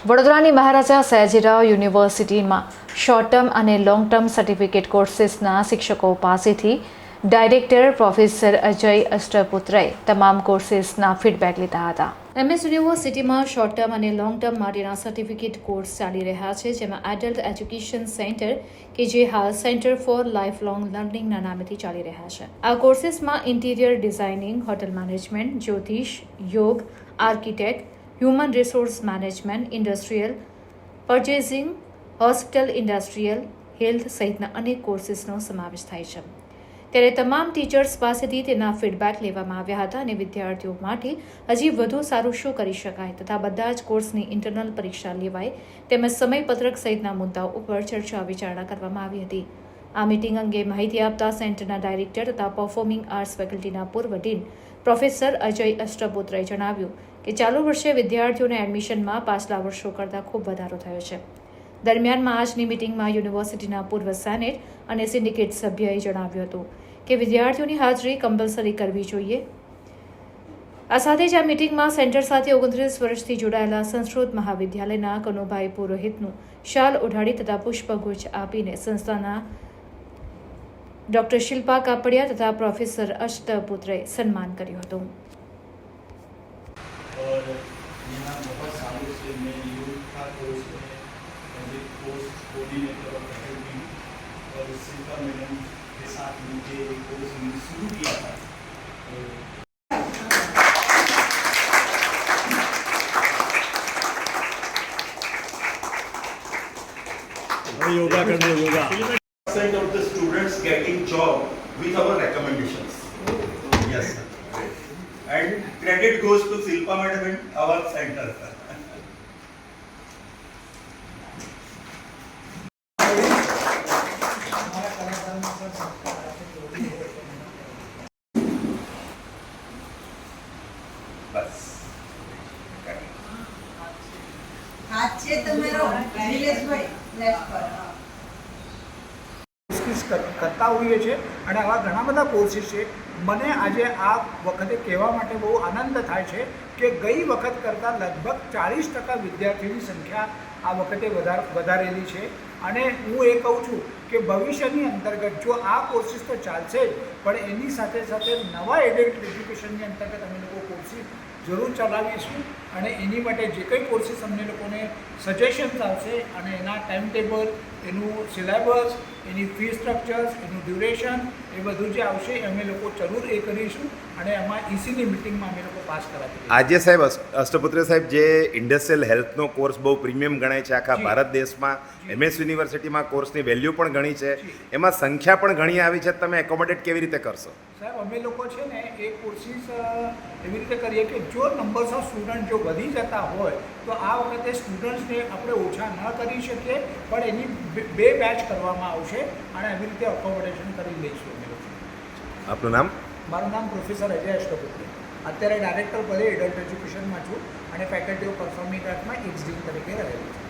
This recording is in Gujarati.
વડોદરાની મહારાજા સયાજીરાવ યુનિવર્સિટીમાં શોર્ટ ટર્મ અને લોંગ ટર્મ સર્ટિફિકેટ કોર્સીસના શિક્ષકો પાસેથી ડાયરેક્ટર પ્રોફેસર અજય અષ્ટપુત્રએ તમામ કોર્સીસના ફીડબેક લીધા હતા. એમએસ યુનિવર્સિટીમાં શોર્ટ ટર્મ અને લોંગ ટર્મ માટેના સર્ટિફિકેટ કોર્સ ચાલી રહ્યા છે, જેમાં એડલ્ટ એજ્યુકેશન સેન્ટર કે જે હાલ સેન્ટર ફોર લાઈફ લોંગ લર્નિંગના નામેથી ચાલી રહ્યા છે. આ કોર્સીસમાં ઇન્ટિરિયર ડિઝાઇનિંગ, હોટેલ મેનેજમેન્ટ, જ્યોતિષ, યોગ, architect, human resource management, industrial purchasing, hospital, industrial health સહિતના અનેક કોર્સીસનો સમાવેશ થાય છે. ત્યારે તમામ ટીચર્સ પાસેથી તેના ફીડબેક લેવામાં આવ્યા હતા અને વિદ્યાર્થીઓ માટે હજી વધુ સારું શું કરી શકાય તથા બધા જ કોર્સની ઇન્ટરનલ પરીક્ષા લેવાય તેમજ સમયપત્રક સહિતના મુદ્દાઓ ઉપર ચર્ચા વિચારણા કરવામાં આવી હતી. આ મીટિંગ અંગે માહિતી આપતા સેન્ટરના ડાયરેક્ટર તથા પરફોર્મિંગ આર્ટ્સ ફેકલ્ટીના પૂર્વ ડીન પ્રોફેસર અજય અષ્ટપુત્રએ જણાવ્યું કે ચાલુ વર્ષે વિદ્યાર્થીઓને એડમિશનમાં પાછલા વર્ષો કરતાં ખૂબ વધારો થયો છે. દરમિયાનમાં આજની મિટિંગમાં યુનિવર્સિટીના પૂર્વ સેનેટ અને સિન્ડિકેટ સભ્યએ જણાવ્યું હતું કે વિદ્યાર્થીઓની હાજરી કમ્પલસરી કરવી જોઈએ. આ સાથે જ આ મિટિંગમાં સેન્ટર સાથે 29 વર્ષથી જોડાયેલા સંસ્કૃત મહાવિદ્યાલયના કનુભાઈ પુરોહિતનું શાલ ઓઢાડી તથા પુષ્પગુચ્છ આપીને સંસ્થાના ડોક્ટર શિલ્પા કાપડિયા તથા પ્રોફેસર અષ્ટપુત્રએ સન્માન કર્યું હતું. कोऑर्डिनेटर ऑफ एकेडमी और शिल्पा मैडम के साथ मुझे कोर्स शुरू किया था. योगा कर दो yoga. % of the students getting job with our recommendations. Yes sir. And credit goes to Shilpa madam and our center. बस हाथ से तुम्हारो नीलेश भाई लेफ्ट पर કરતા હોઈએ છીએ અને આવા ઘણા બધા કોર્સીસ છે. મને આજે આ વખતે કહેવા માટે બહુ આનંદ થાય છે કે ગઈ વખત કરતાં લગભગ 40% વિદ્યાર્થીઓની સંખ્યા આ વખતે વધારેલી છે. અને હું એ કહું છું કે ભવિષ્યની અંતર્ગત જો આ કોર્સીસ તો ચાલશે જ, પણ એની સાથે સાથે નવા એડલ્ટ એજ્યુકેશનની અંતર્ગત અમે લોકો કોર્સીસ જરૂર ચલાવીશું અને એની માટે જે કંઈ કોર્સીસ અમને લોકોને સજેશન્સ આવશે અને એના ટાઈમ ટેબલ, એનું સિલેબસ, એની ફી સ્ટ્રક્ચર્સ, એનું ડ્યુરેશન એ બધું જે આવશે અમે લોકો જરૂર એ કરીશું અને એમાં ઈસીની મિટિંગમાં અમે લોકો પાસ કરાવીશું. આજે સાહેબ અષ્ટપુત્ર સાહેબ જે ઇન્ડસ્ટ્રીયલ હેલ્થનો કોર્સ બહુ પ્રીમિયમ ગણાય છે આખા ભારત દેશમાં, એમએસ યુનિવર્સિટીમાં કોર્સની વેલ્યુ પણ ઘણી છે, એમાં સંખ્યા પણ ઘણી આવી છે, તમે એકોમોડેટ કેવી રીતે કરશો? સાહેબ અમે લોકો છે ને એ કોર્સીસ એવી રીતે કરીએ કે જો નંબર્સ ઓફ સ્ટુડન્ટ જો વધી જતા હોય તો આ વખતે સ્ટુડન્ટ્સને આપણે ઓછા ન કરી શકીએ, પણ એની બે બેચ કરવામાં આવશે અને એવી રીતે અકોમોડેશન કરી લઈશું અમે લોકો. આપનું નામ? મારું નામ પ્રોફેસર અજય અષ્ટપુત્રી. અત્યારે ડાયરેક્ટર પદે એડલ્ટ એજ્યુકેશનમાં છું અને ફેકલ્ટી ઓફ પરફોર્મિંગ આર્ટ્સમાં એક્સ ડીન તરીકે રહેલું છું.